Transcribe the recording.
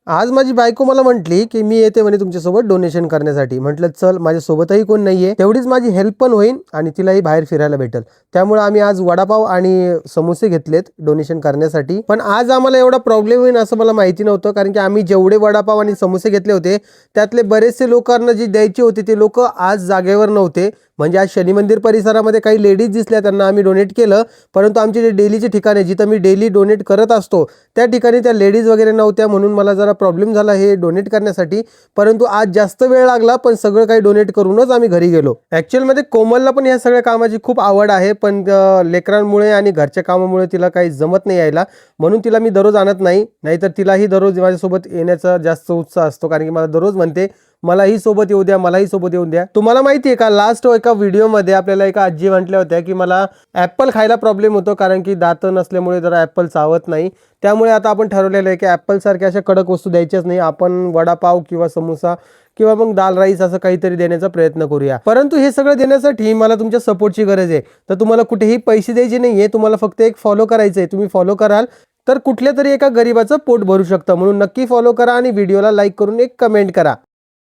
आज माझी बायको मला म्हटली, की "मी येते म्हणे तुमच्यासोबत डोनेशन करण्यासाठी." म्हटलं, "चल, माझ्यासोबतही कोण नाहीये. तेवढीच माझी हेल्प पण होईल आणि तिलाही बाहेर फिरायला भेटेल." त्यामुळे आम्ही आज वडापाव आणि समोसे घेतलेत डोनेशन करण्यासाठी. पण आज आम्हाला एवढा प्रॉब्लेम होईल असं मला माहिती नव्हतं, कारण की आम्ही जेवढे वडापाव आणि समोसे घेतले होते, त्यातले बरेचसे लोकांना जे द्यायचे होते, ते लोकं आज जागेवर नव्हते. म्हणजे आज शनी मंदिर परिसरामध्ये काही लेडीज दिसल्या, त्यांना आम्ही डोनेट केलं. परंतु आमचे जे डेलीचे ठिकाण आहे, जिथं मी डेली डोनेट करत असतो, त्या ठिकाणी त्या लेडीज वगैरे नव्हत्या. म्हणून मला जरा प्रॉब्लेम झाला हे डोनेट करण्यासाठी. परंतु आज जास्त वेळ लागला, पण सगळं काही डोनेट करूनच आम्ही घरी गेलो. ॲक्चुअलमध्ये कोमलला पण या सगळ्या कामाची खूप आवड आहे, पण लेकरांमुळे आणि घरच्या कामामुळे तिला काही जमत नाही यायला. म्हणून तिला मी दररोज आणत नाही. नाहीतर तिलाही दररोज माझ्यासोबत येण्याचा जास्त उत्साह असतो, कारण की मला दररोज म्हणते, "मलाही सोबत येऊ द्या, मलाही सोबत येऊन द्या." तुम्हाला माहिती आहे का, लास्ट एका व्हिडिओमध्ये आपल्याला एका आजी म्हटल्या होत्या, की मला ॲपल खायला प्रॉब्लेम होतो, कारण की दात नसल्यामुळे जरा ॲपल चावत नाही. त्यामुळे आता आपण ठरवलेलं आहे, की ॲपलसारख्या अशा कडक वस्तू द्यायच्याच नाही. आपण वडापाव किंवा समोसा किंवा मग दाल राईस असं काहीतरी देण्याचा प्रयत्न करूया. परंतु हे सगळं देण्यासाठी मला तुमच्या सपोर्टची गरज आहे. तर तुम्हाला कुठेही पैसे द्यायचे नाहीये. तुम्हाला फक्त एक फॉलो करायचं आहे. तुम्ही फॉलो कराल तर कुठल्यातरी एका गरीबाचं पोट भरू शकतं. म्हणून नक्की फॉलो करा आणि व्हिडिओला लाईक करून एक कमेंट करा.